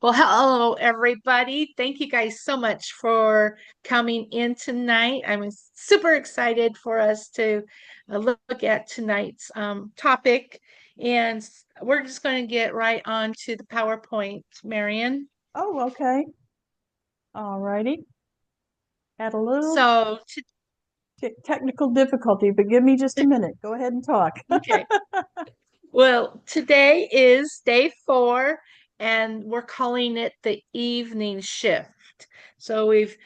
Well, hello, everybody. Thank you guys so much for coming in tonight. I'm super excited for us to look at tonight's topic. And we're just going to get right on to the PowerPoint, Marion. Oh, okay. All righty. Had a little So, technical difficulty, but give me just a minute. Go ahead and talk. okay. Well, today is day 4, and we're calling it the evening shift. So, we've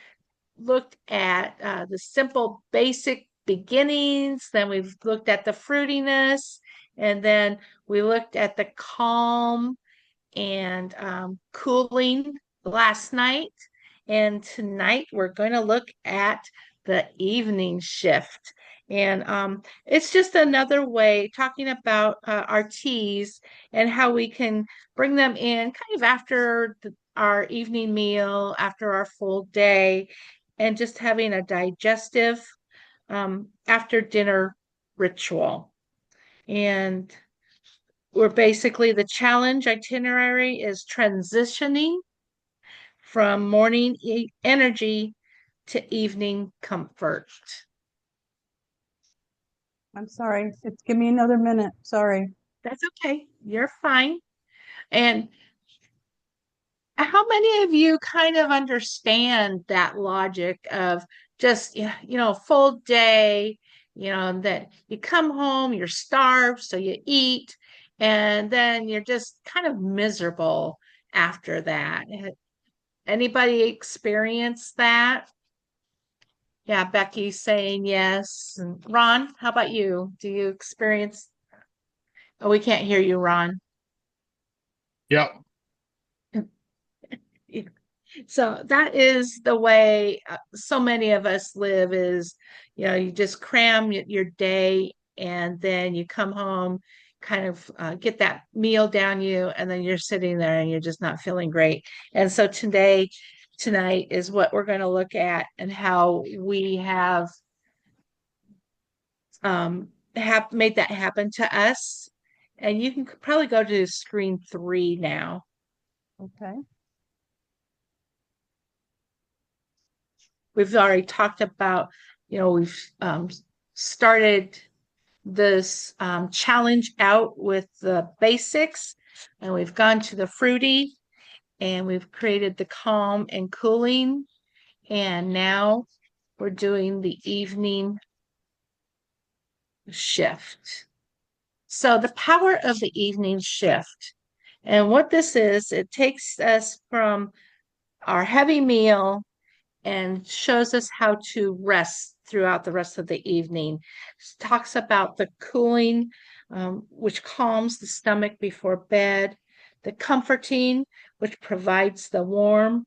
looked at the simple basic beginnings, then we've looked at the fruitiness, and then we looked at the calm and cooling last night. And tonight we're going to look at the evening shift. And it's just another way talking about our teas and how we can bring them in kind of after our evening meal, after our full day, and just having a digestive after dinner ritual. And we're basically the challenge itinerary is transitioning from morning energy to evening comfort. I'm sorry. Give me another minute. Sorry. That's okay. You're fine. And how many of you kind of understand that logic of just, full day, that you come home, you're starved, so you eat, and then you're just kind of miserable after that? Anybody experience that? Yeah, Becky's saying yes. And Ron, how about you? Do you experience? Oh, we can't hear you, Ron. Yep. So that is the way so many of us live is, you just cram your day and then you come home, kind of get that meal down you, and then you're sitting there and you're just not feeling great. And so tonight is what we're going to look at and how we have made that happen to us. And you can probably go to screen 3 now. Okay. We've already talked about, we've started this challenge out with the basics, and we've gone to the fruity, and we've created the calm and cooling, and now we're doing the evening shift. So the power of the evening shift. And what this is, it takes us from our heavy meal and shows us how to rest throughout the rest of the evening. It talks about the cooling, which calms the stomach before bed, the comforting, which provides the warm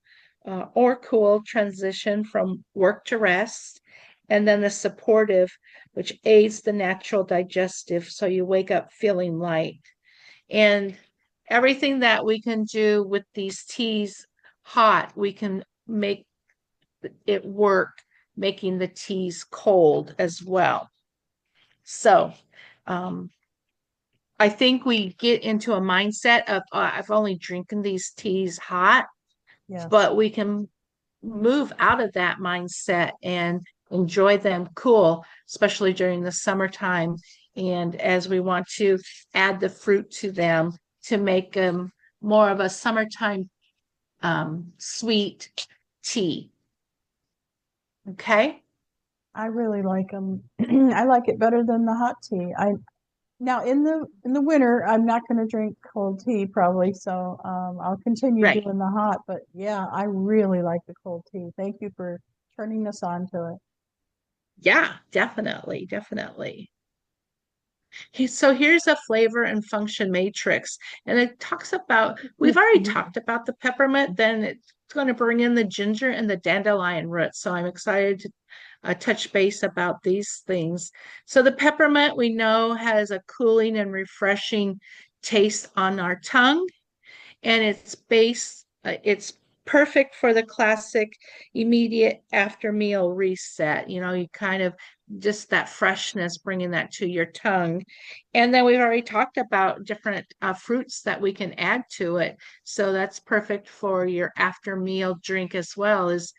or cool transition from work to rest, and then the supportive, which aids the natural digestive, so you wake up feeling light. And everything that we can do with these teas hot, we can make it work, making the teas cold as well. So I think we get into a mindset of I've only drinking these teas hot, Yes. but we can move out of that mindset and enjoy them cool, especially during the summertime. And as we want to add the fruit to them to make them more of a summertime sweet tea. Okay. I really like them. I like it better than the hot tea. I Now in the winter, I'm not going to drink cold tea probably, so I'll continue Right. doing the hot. But yeah, I really like the cold tea. Thank you for turning us on to it. Yeah, definitely, definitely. So here's a flavor and function matrix, and it talks about, we've already talked about the peppermint, then it's going to bring in the ginger and the dandelion root. So I'm excited to touch base about these things. So the peppermint we know has a cooling and refreshing taste on our tongue, and it's perfect for the classic immediate after meal reset. You kind of just that freshness, bringing that to your tongue. And then we've already talked about different fruits that we can add to it. So that's perfect for your after meal drink as well, is,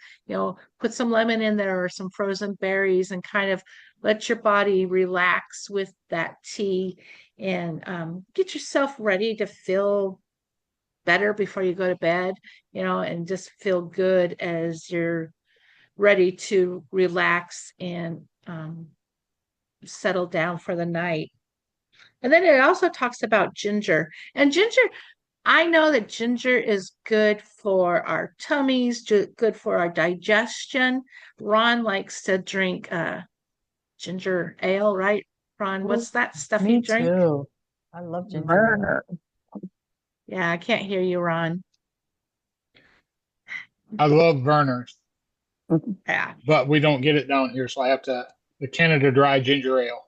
put some lemon in there or some frozen berries and kind of let your body relax with that tea and get yourself ready to feel better before you go to bed, and just feel good as you're ready to relax and settle down for the night. And then it also talks about ginger. And ginger, I know that ginger is good for our tummies, good for our digestion. Ron likes to drink ginger ale, right? Ron, Ooh, what's that stuff you me drink? too. I love ginger ale. Burner. Yeah, I can't hear you, Ron. I love burners, Yeah. but we don't get it down here, so I have to the Canada Dry ginger ale.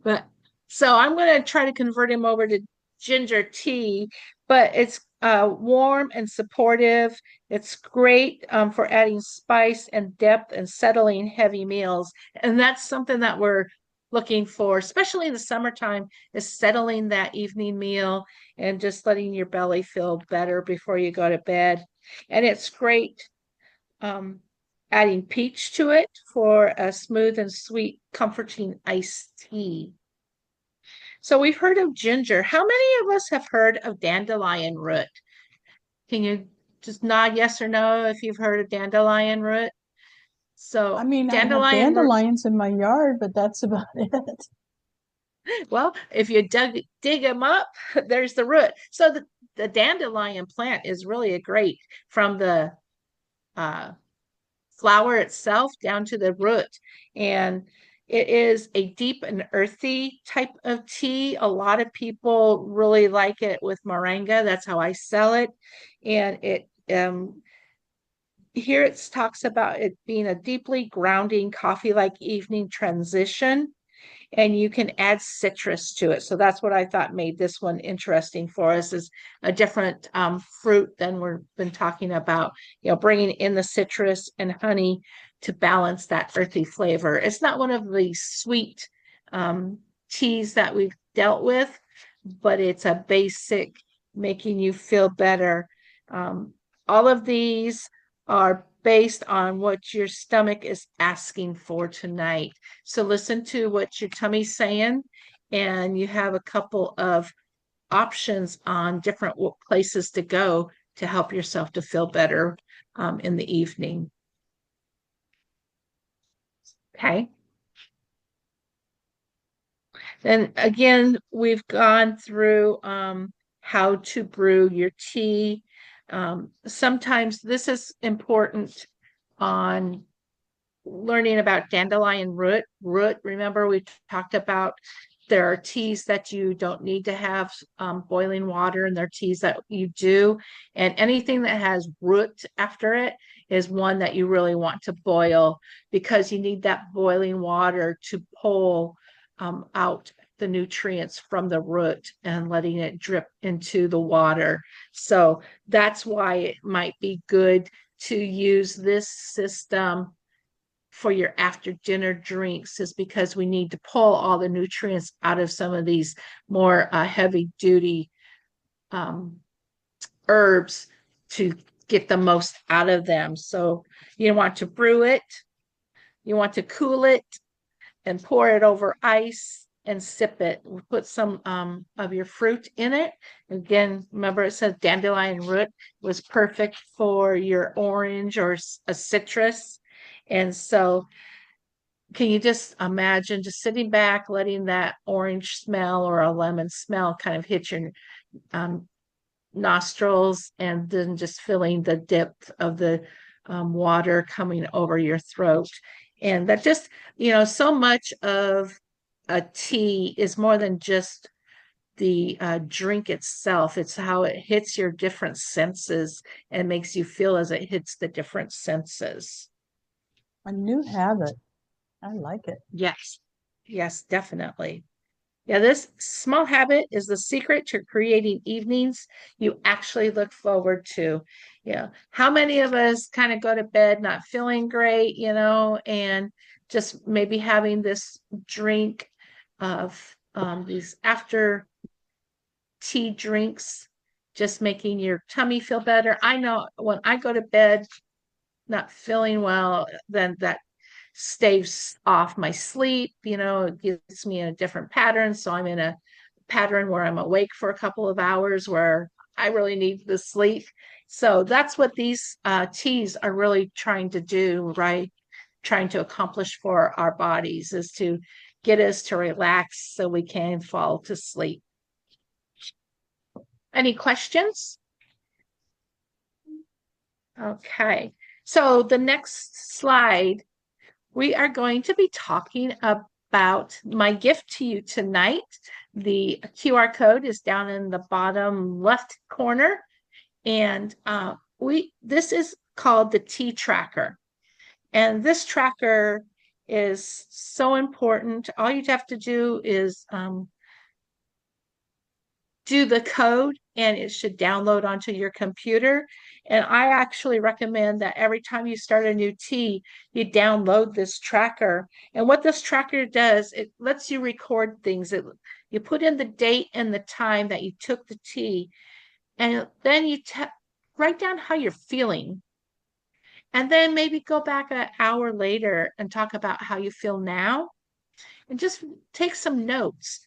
But so I'm going to try to convert him over to ginger tea, but it's warm and supportive. It's great for adding spice and depth and settling heavy meals. And that's something that we're looking for, especially in the summertime, is settling that evening meal and just letting your belly feel better before you go to bed. And it's great um, adding peach to it for a smooth and sweet, comforting iced tea. So we've heard of ginger. How many of us have heard of dandelion root? Can you just nod yes or no if you've heard of dandelion root? I So mean, I have dandelion root, dandelions in my yard, but that's about it. well, if you dig them up, there's the root. So the dandelion plant is really a great from the uh, flower itself down to the root. And it is a deep and earthy type of tea. A lot of people really like it with moringa. That's how I sell it. And it here it talks about it being a deeply grounding coffee-like evening transition, and you can add citrus to it. So that's what I thought made this one interesting for us, is a different fruit than we've been talking about, bringing in the citrus and honey to balance that earthy flavor. It's not one of the sweet um, teas that we've dealt with, but it's a basic making you feel better. Um, all of these are based on what your stomach is asking for tonight. So listen to what your tummy's saying, and you have a couple of options on different places to go to help yourself to feel better in the evening. Okay. Then again, we've gone through how to brew your tea. Sometimes this is important on learning about dandelion root. Remember, we talked about there are teas that you don't need to have boiling water, and there are teas that you do. And anything that has root after it is one that you really want to boil, because you need that boiling water to pull out the nutrients from the root and letting it drip into the water. So that's why it might be good to use this system for your after dinner drinks, is because we need to pull all the nutrients out of some of these more heavy duty herbs to get the most out of them. So you want to brew it, you want to cool it and pour it over ice and sip it. Put some of your fruit in it. Again, remember it says dandelion root was perfect for your orange or a citrus. And so can you just imagine just sitting back, letting that orange smell or a lemon smell kind of hit your um, nostrils, and then just feeling the depth of the water coming over your throat. And that just, so much of a tea is more than just the drink itself. It's how it hits your different senses and makes you feel as it hits the different senses. A new habit. I like it. Yes, yes, definitely. Yeah, this small habit is the secret to creating evenings you actually look forward to. How many of us kind of go to bed not feeling great, and just maybe having this drink of these after tea drinks, just making your tummy feel better. I know when I go to bed not feeling well, then that staves off my sleep. It gets me in a different pattern. So I'm in a pattern where I'm awake for a couple of hours where I really need the sleep. So that's what these teas are really trying to do, right? Trying to accomplish for our bodies is to get us to relax so we can fall to sleep. Any questions? Okay. So the next slide, we are going to be talking about my gift to you tonight. The QR code is down in the bottom left corner. And this is called the tea tracker. And this tracker is so important. All you have to do is do the code and it should download onto your computer. And I actually recommend that every time you start a new tea, you download this tracker. And what this tracker does, it lets you record things. You put in the date and the time that you took the tea, and then you write down how you're feeling. And then maybe go back an hour later and talk about how you feel now and just take some notes.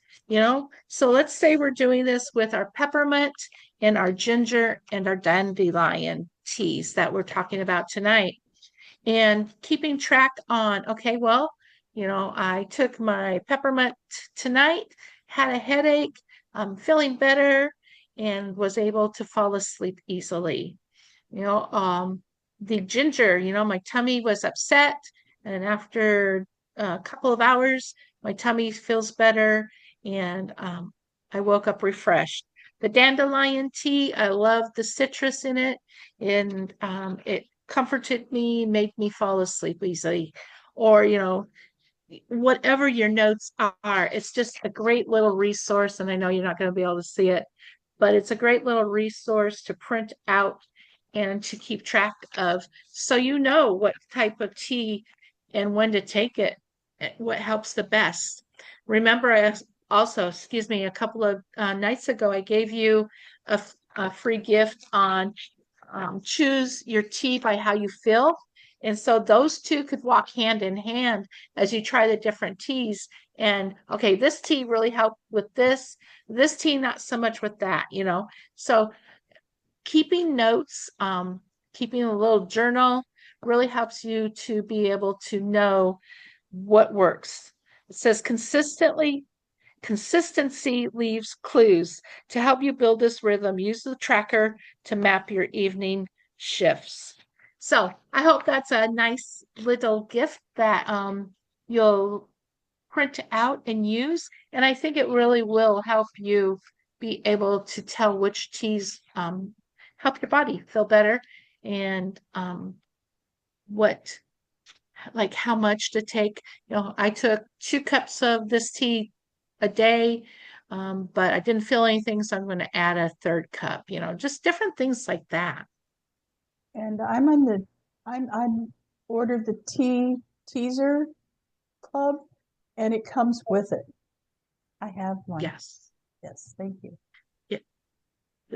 So let's say we're doing this with our peppermint and our ginger and our dandelion teas that we're talking about tonight, and keeping track on, okay, well, I took my peppermint tonight, had a headache, I'm feeling better, and was able to fall asleep easily. The ginger, my tummy was upset, and after a couple of hours, my tummy feels better, and I woke up refreshed. The dandelion tea, I love the citrus in it, and it comforted me, made me fall asleep easily. Or, whatever your notes are, it's just a great little resource. And I know you're not going to be able to see it, but it's a great little resource to print out and to keep track of, so you know what type of tea and when to take it, what helps the best. Remember, I also, excuse me, a couple of nights ago, I gave you a free gift on choose your tea by how you feel. And so those two could walk hand in hand as you try the different teas. And okay, this tea really helped with this tea, not so much with that. So keeping notes, keeping a little journal really helps you to be able to know what works. It says consistency leaves clues. To help you build this rhythm, use the tracker to map your evening shifts. So I hope that's a nice little gift that you'll print out and use. And I think it really will help you be able to tell which teas help your body feel better, and how much to take. I took 2 cups of this tea a day, but I didn't feel anything, so I'm going to add a 3rd cup, just different things like that. And I'm ordered the tea teaser club, and it comes with it. I have one. Yes. Yes, thank you. Yeah.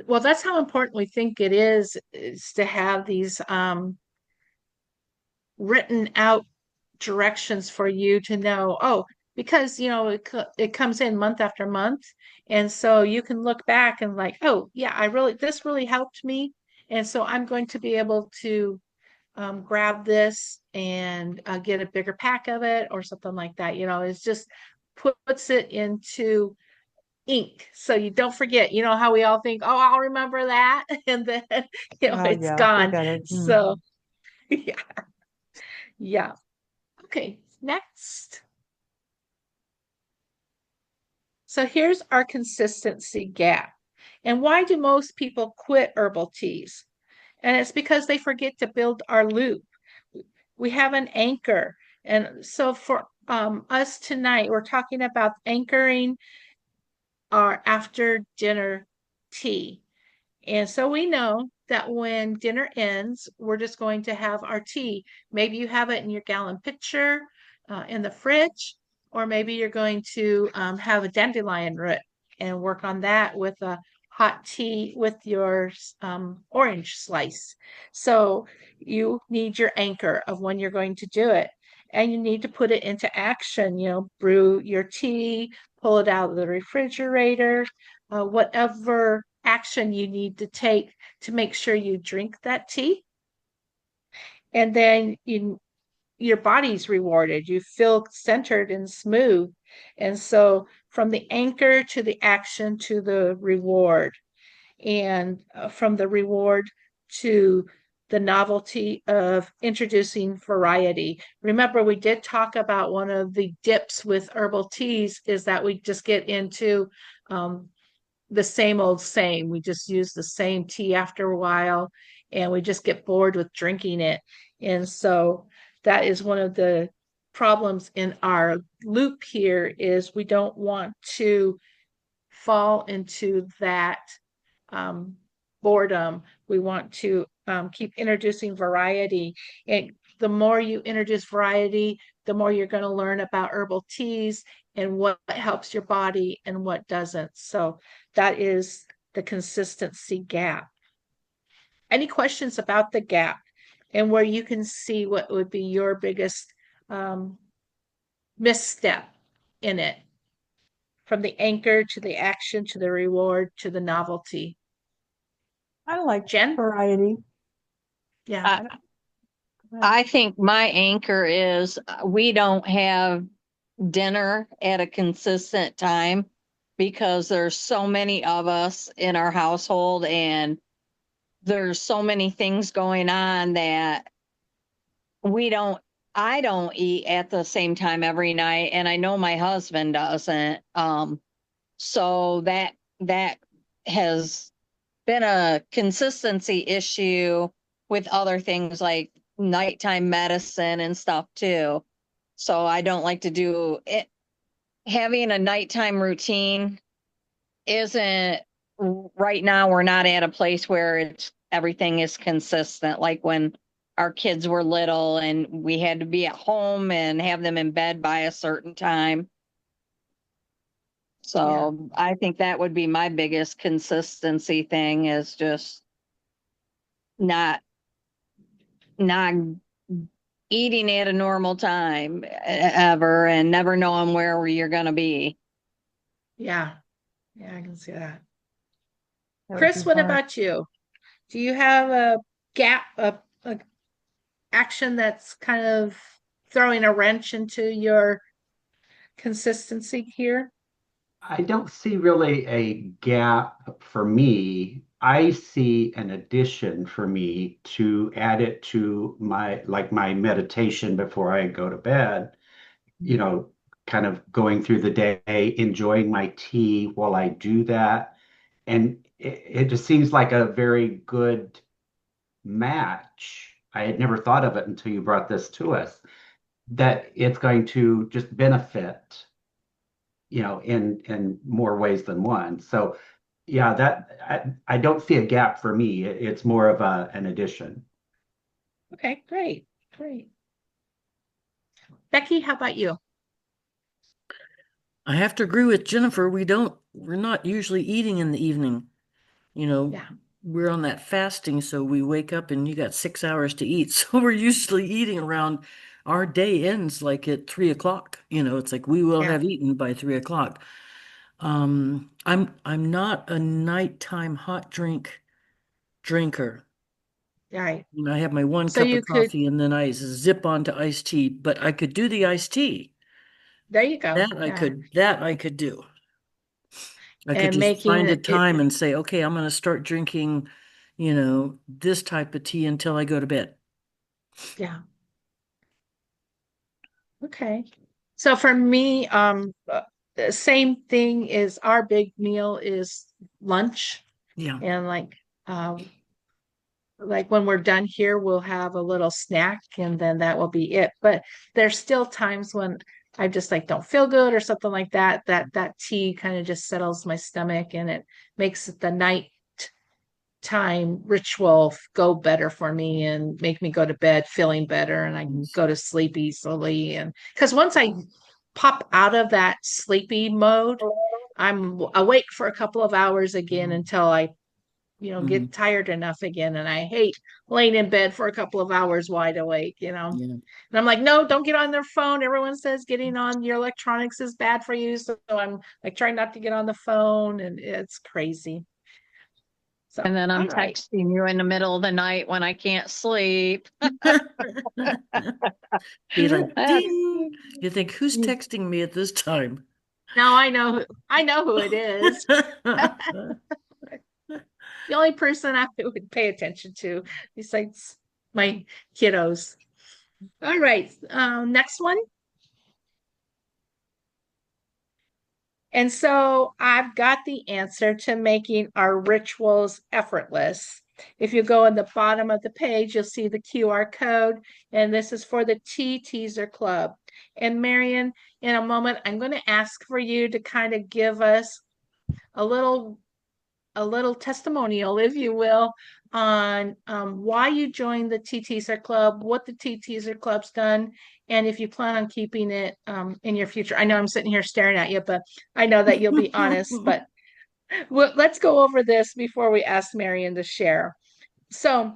Well, that's how important we think it is to have these written out directions for you to know, because it comes in month after month, and so you can look back and like, oh yeah, this really helped me, and so I'm going to be able to grab this and get a bigger pack of it or something like that. It's just puts it into ink so you don't forget. How we all think, oh, I'll remember that, and then it's Yeah, gone. forget it. So yeah. Yeah. Okay, next. So here's our consistency gap. And why do most people quit herbal teas? And it's because they forget to build our loop. We have an anchor. And so for us tonight, we're talking about anchoring our after dinner tea. And so we know that when dinner ends, we're just going to have our tea. Maybe you have it in your gallon pitcher. in the fridge, or maybe you're going to have a dandelion root and work on that with a hot tea with your orange slice. So you need your anchor of when you're going to do it. And you need to put it into action, brew your tea, pull it out of the refrigerator, whatever action you need to take to make sure you drink that tea. And then your body's rewarded. You feel centered and smooth. And so from the anchor to the action to the reward, and from the reward to the novelty of introducing variety. Remember, we did talk about one of the dips with herbal teas is that we just get into the same old same. We just use the same tea after a while and we just get bored with drinking it. And so that is one of the problems in our loop here is we don't want to fall into that um, boredom. We want to keep introducing variety. And the more you introduce variety, the more you're going to learn about herbal teas and what helps your body and what doesn't. So that is the consistency gap. Any questions about the gap and where you can see what would be your biggest misstep in it? From the anchor to the action to the reward to the novelty. I like Jen? variety. Yeah. I think my anchor is we don't have dinner at a consistent time because there's so many of us in our household and there's so many things going on that we don't I don't eat at the same time every night, and I know my husband doesn't. So that has been a consistency issue with other things like nighttime medicine and stuff too. So I don't like to do it. Having a nighttime routine isn't right now. We're not at a place where it's everything is consistent. Like when our kids were little and we had to be at home and have them in bed by a certain time. So I think that would be my biggest consistency thing is just not not eating at a normal time ever and never knowing where you're going to be. Yeah. Yeah, I can see that. That would Chris, be what hard. about you? Do you have a gap, a action that's kind of throwing a wrench into your consistency here? I don't see really a gap for me. I see an addition for me to add it to my meditation before I go to bed, you know, kind of going through the day, enjoying my tea while I do that. And it just seems like a very good match. I had never thought of it until you brought this to us, that it's going to just benefit in more ways than one. So yeah, I don't see a gap for me. It's more of an addition. Okay, great. Great. Becky, how about you? I have to agree with Jennifer. We're not usually eating in the evening. You know, Yeah. we're on that fasting, so we wake up and you got 6 hours to eat. So we're usually eating around our day ends like at 3 o'clock. It's like we will Yeah. have eaten by 3 o'clock. I'm not a nighttime hot drinker. Right. I have my one So cup you of could, coffee and then I zip onto iced tea, but I could do the iced tea. there you go. That I Yeah. could that I could do. I could And just making find a it, time and say, okay, I'm going to start drinking, this type of tea until I go to bed. yeah. Okay. So for me, the same thing is our big meal is lunch. Yeah. And um, like when we're done here, we'll have a little snack and then that will be it. But there's still times when I just like don't feel good or something like that. That tea kind of just settles my stomach and it makes the night bedtime ritual go better for me and make me go to bed feeling better and I can go to sleep easily. And because once I pop out of that sleepy mode, I'm awake for a couple of hours again until I Mhm. get tired enough again. And I hate laying in bed for a couple of hours wide awake. Yeah. And I'm like, no, don't get on their phone. Everyone says getting on your electronics is bad for you. So I'm like trying not to get on the phone, and it's crazy. So, And then I'm all right. texting you in the middle of the night when I can't sleep. Be like, ding. You think, who's texting me at this time? Now I know who it is. The only person I would pay attention to besides my kiddos. All right. Next one. And so I've got the answer to making our rituals effortless. If you go in the bottom of the page, you'll see the QR code, and this is for the Tea Teaser Club. And Marion, in a moment, I'm going to ask for you to kind of give us a little testimonial, if you will, on why you joined the Tea Teaser Club, what the Tea Teaser Club's done, and if you plan on keeping it in your future. I know I'm sitting here staring at you, but I know that you'll be honest. But let's go over this before we ask Marion to share. So,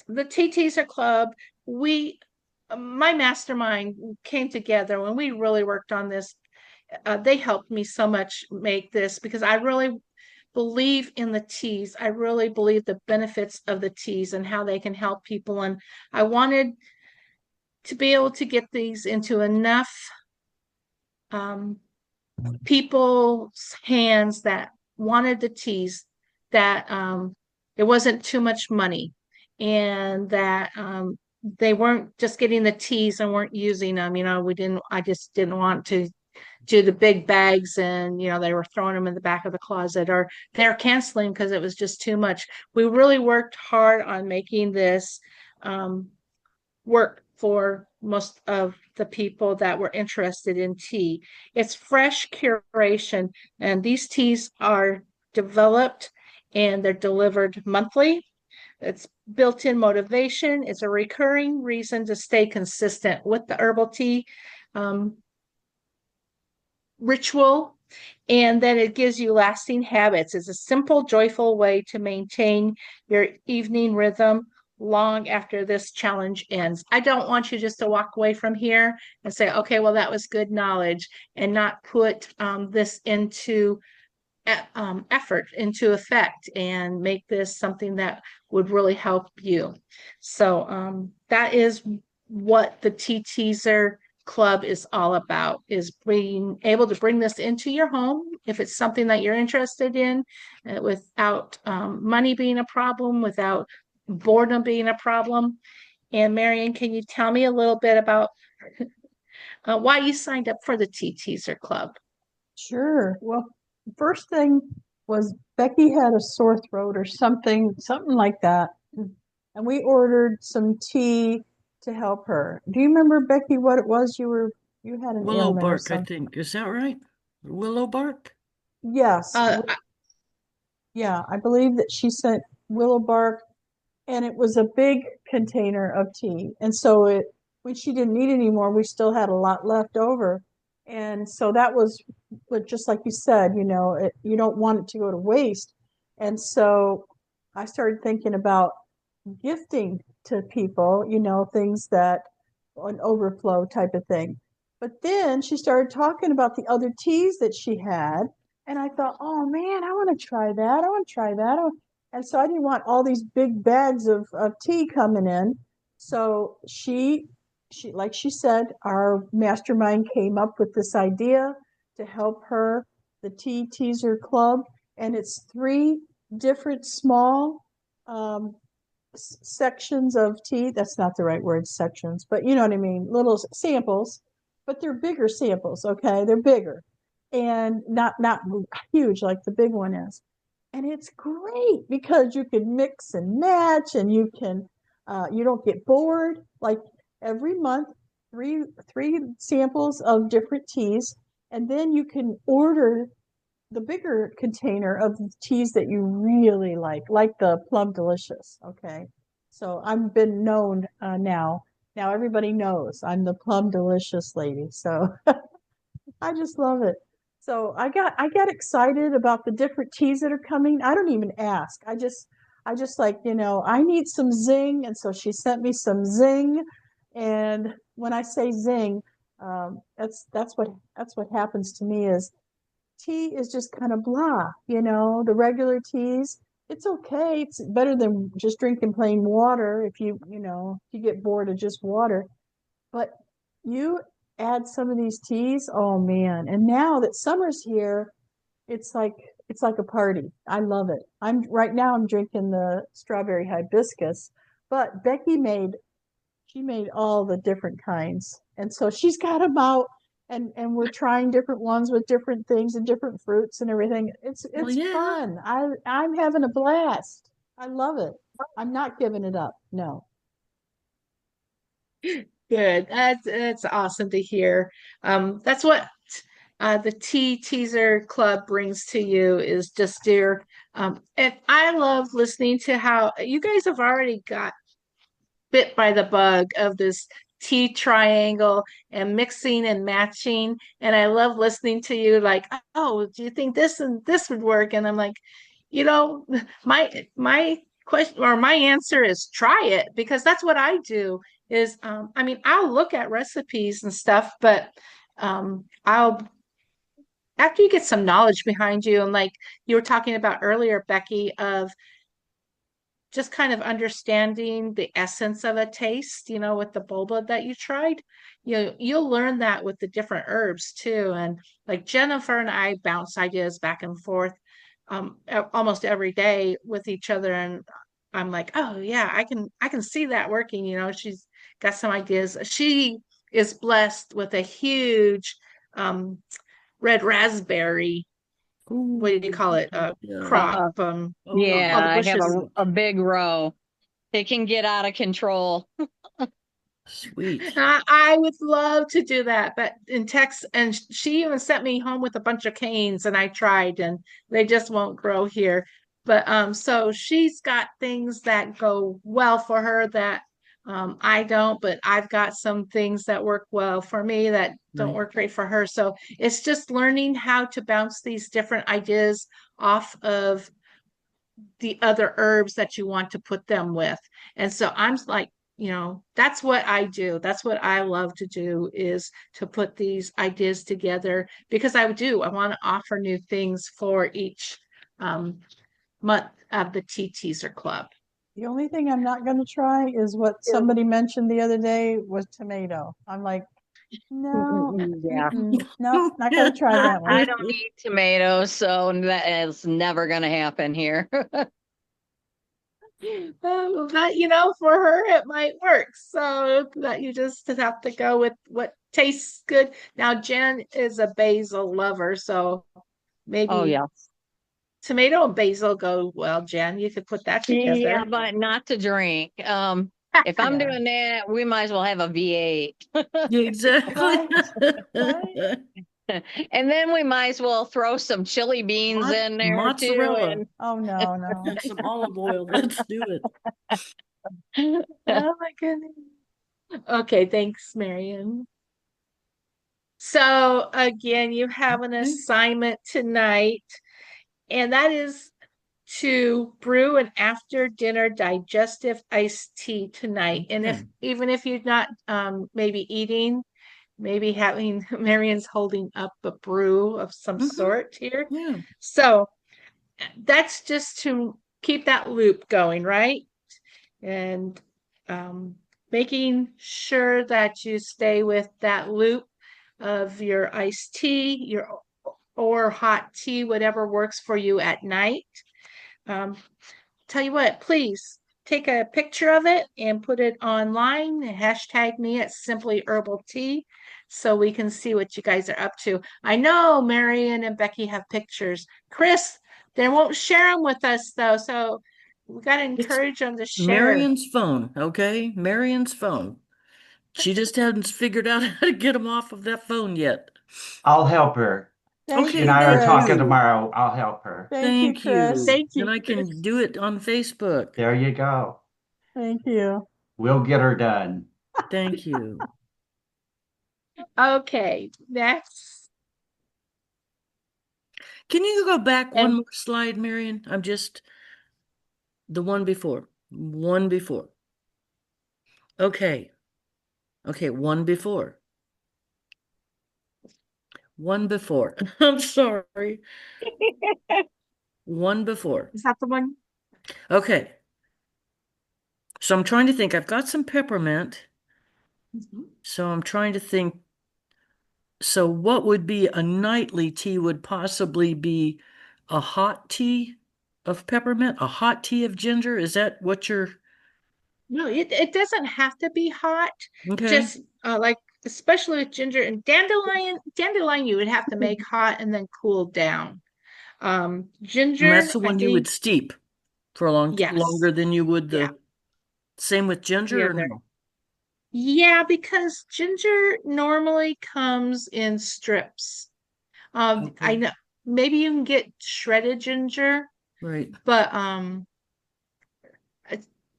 the Tea Teaser Club, my mastermind came together when we really worked on this. They helped me so much make this because I really believe in the teas. I really believe the benefits of the teas and how they can help people. And I wanted to be able to get these into enough um, people's hands that wanted the teas, that it wasn't too much money, and that they weren't just getting the teas and weren't using them. I just didn't want to do the big bags and they were throwing them in the back of the closet or they're canceling because it was just too much. We really worked hard on making this work for most of the people that were interested in tea. It's fresh curation, and these teas are developed and they're delivered monthly. It's built-in motivation. It's a recurring reason to stay consistent with the herbal tea ritual, and then it gives you lasting habits. It's a simple, joyful way to maintain your evening rhythm long after this challenge ends. I don't want you just to walk away from here and say, okay, well, that was good knowledge, and not put this into effort, into effect, and make this something that would really help you. So that is what the Tea Teaser Club is all about, is being able to bring this into your home if it's something that you're interested in, without money being a problem, without boredom being a problem. And Marion, can you tell me a little bit about why you signed up for the Tea Teaser Club? Sure. Well, first thing was Becky had a sore throat or something like that. And we ordered some tea to help her. Do you remember, Becky, what it was you had an Willow ailment or bark, I something? think. Is that right? Willow bark? Yes. Uh, Yeah, I believe that she sent willow bark, and it was a big container of tea. And so when she didn't need any more, we still had a lot left over. And so that was, but just like you said, you don't want it to go to waste. And so I started thinking about gifting to people, things that an overflow type of thing. But then she started talking about the other teas that she had. And I thought, oh man, I want to try that. I want to try that. And so I didn't want all these big bags of tea coming in. So like she said, our mastermind came up with this idea to help her, the Tea Teaser Club. And it's 3 different small sections of tea. That's not the right word, sections, but you know what I mean, little samples, but they're bigger samples. Okay, they're bigger and not huge like the big one is. And it's great because you can mix and match, and you don't get bored. Like every month, three samples of different teas, and then you can order the bigger container of teas that you really like the Plum Delicious. Okay, so I've been known now. Now everybody knows I'm the Plum Delicious lady. So I just love it. So I get excited about the different teas that are coming. I don't even ask. I just like, I need some zing, and so she sent me some zing. And when I say zing, that's what happens to me is tea is just kind of blah, the regular teas. It's okay. It's better than just drinking plain water if you get bored of just water. But you add some of these teas, oh man. And now that summer's here, it's like it's like a party. I love it. I'm drinking the strawberry hibiscus, but she made all the different kinds. And so she's got them out, and we're trying different ones with different things and different fruits and everything. It's Well, it's yeah. fun. I'm having a blast. I love it. I'm not giving it up. No. Good. That's awesome to hear. That's what the Tea Teaser Club brings to you is just your and I love listening to how you guys have already got bit by the bug of this tea triangle and mixing and matching. And I love listening to you like, oh, do you think this and this would work? And I'm like, you know, my question or my answer is try it because that's what I do is I mean, I'll look at recipes and stuff, but I'll after you get some knowledge behind you and like you were talking about earlier, Becky, of just kind of understanding the essence of a taste, with the boba that you tried. You'll learn that with the different herbs too. And like Jennifer and I bounce ideas back and forth almost every day with each other. And I'm like, oh yeah, I can see that working. She's got some ideas. She is blessed with a huge um, red raspberry, what do you Ooh, call it? yeah. Crop. Uh, Oh, All yeah, the I have bushes. a big row. It can get out of control. sweet. I would love to do that, but in Texas, and she even sent me home with a bunch of canes, and I tried, and they just won't grow here. But so she's got things that go well for her that I don't, but I've got some things that work well for me that don't Right. work great for her. So it's just learning how to bounce these different ideas off of the other herbs that you want to put them with. And so I'm like, that's what I do. That's what I love to do is to put these ideas together because I do. I want to offer new things for each month of the Tea Teaser Club. The only thing I'm not going to try is what somebody mentioned the other day was tomato. I'm like, no, Yeah. nope, not going to try that one. I don't eat tomatoes, so that is never going to happen here. But for her it might work. So that you just have to go with what tastes good. Now Jen is a basil lover, so Oh, maybe yeah. tomato and basil go well, Jen. You could put that Yeah, together. but not to drink. If I'm Yeah. doing that, we might as well have a V8. Yeah, exactly. Right, right. And then we might as well throw some chili beans in there too. Mozzarella Oh, no, no. and some olive oil. Let's do it. And Oh my goodness. Okay, thanks, Marion. So again, you have an Okay. assignment tonight, and that is to brew an after dinner digestive iced tea tonight. And if Okay. even if you're not maybe eating, maybe having Marion's holding up a brew of some Mhm. sort here. Yeah. So that's just to keep that loop going, right? And um, making sure that you stay with that loop of your iced tea, your or hot tea, whatever works for you at night. Um, Tell you what, please take a picture of it and put it online. Hashtag me at Simply Herbal Tea so we can see what you guys are up to. I know Marion and Becky have pictures. Chris, they won't share them with us though, so we got to It's encourage them to share. Marion's phone, okay? Marion's phone. She just hasn't figured out how to get him off of that phone yet. I'll help her. Thank She Okay, and you, I are thank Chris. talking you. tomorrow. I'll help her. Thank you, Thank Chris. you. Thank you, And I Chris. can do it on Facebook. There you go. Thank you. We'll get her done. Thank you. Okay, next. Can you go back one And more slide, Marion? I'm just the one before. One before. Okay. Okay, one before. One before. I'm sorry. One before. is that the one? Okay. So I'm trying to think. I've got some peppermint. Mhm. So I'm trying to think. So what would be a nightly tea would possibly be a hot tea of peppermint, a hot tea of ginger. Is that what you're No, it doesn't have to be hot. okay? Just like especially with ginger and dandelion you would have to make hot and then cool down. And that's Ginger, the I one you would think, steep for a long yes. longer than you would Yeah, the same with ginger the or other. no? Yeah, because ginger normally comes in strips. I Okay. know maybe you can get shredded ginger, Right. but uh,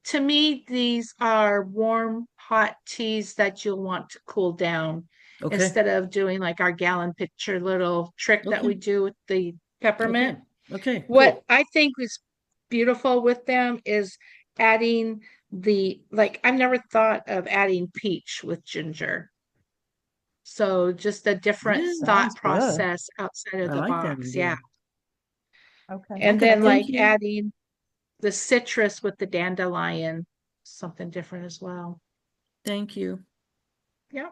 to me, these are warm, hot teas that you'll want to cool down Okay. instead of doing like our gallon pitcher little trick that Okay. we do with the Okay. peppermint. Okay. What Cool. I think is beautiful with them is adding like, I've never thought of adding peach with ginger. So just a different Yeah. thought Sounds good. process outside of I the like that box. Yeah. idea. Okay. And Okay. then Thank Thank like you. adding the citrus with the dandelion, something different as well. Thank you. Yeah.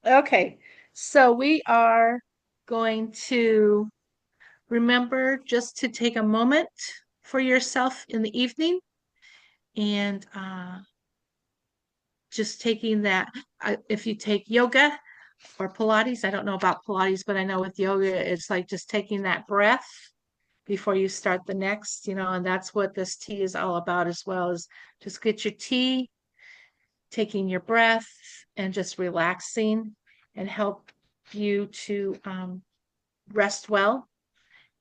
Okay. So we are going to remember just to take a moment for yourself in the evening and just taking that. If you take yoga or Pilates, I don't know about Pilates, but I know with yoga, it's like just taking that breath before you start the next, and that's what this tea is all about as well, is just get your tea, taking your breath and just relaxing and help you to rest well.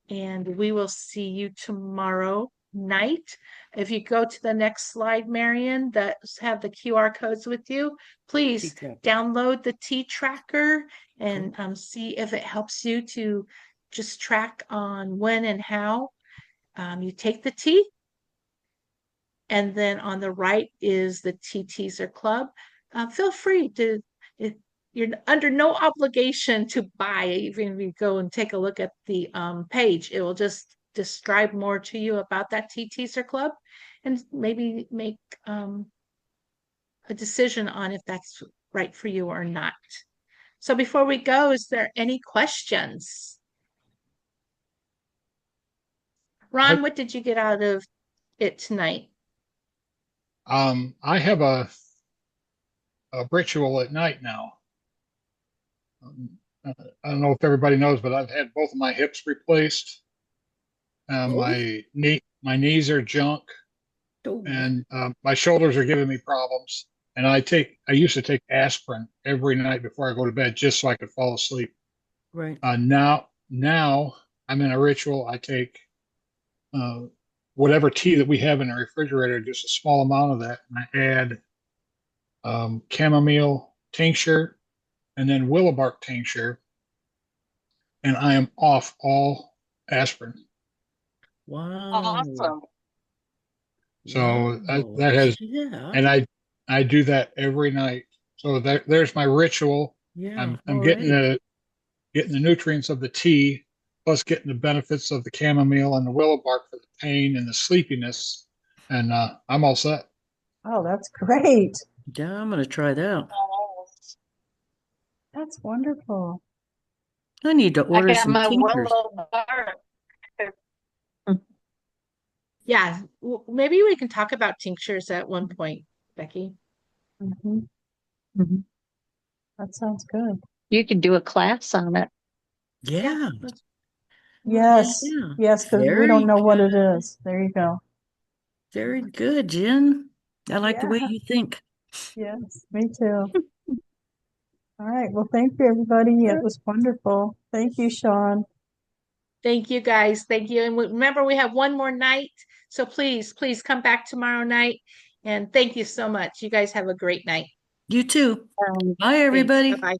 And we will see you tomorrow night. If you go to the next slide, Marion, that have the QR codes with you, Tea please tracker. download the tea tracker and Cool. see if it helps you to just track on when and how you take the tea. And then on the right is the Tea Teaser Club. Feel free to, if you're under no obligation to buy, even if you go and take a look at the page, it will just describe more to you about that Tea Teaser Club and maybe make a decision on if that's right for you or not. So before we go, is there any questions? I Ron, what did you get out of it tonight? I have a ritual at night now. I don't know if everybody knows, but I've had both of my hips replaced. Oh, My knees are junk, oh, and my shoulders are giving me problems. And I used to take aspirin every night before I go to bed just so I could fall asleep. right. Now I'm in a ritual. I take uh, whatever tea that we have in the refrigerator, just a small amount of that, and I add chamomile tincture and then willow bark tincture, and I am off all aspirin. Wow. Awesome. So Wow. that has, Yeah. and I do that every night. So there's my ritual. Yeah. I'm All getting right. the nutrients of the tea, plus getting the benefits of the chamomile and the willow bark for the pain and the sleepiness, and I'm all set. Oh, that's great. Yeah, I'm gonna try that. That's wonderful. I need to I order got some my tinctures. willow bark. Yeah, maybe we can talk about tinctures at one point, Becky. Mhm. Mhm. That sounds good. You could do a class on it. Yeah, Yeah. Yes. Yeah. Yes, because we don't Very know what it good. is. There you go. Very good, Jen. I like the way Yeah. you think. Yes, me too. All right. Well, thank you, everybody. It was wonderful. Thank you, Shawn. Thank you guys. Thank you. And remember, we have one more night. So please, please come back tomorrow night. And thank you so much. You guys have a great night. You too. Bye, Thanks. everybody. Bye-bye.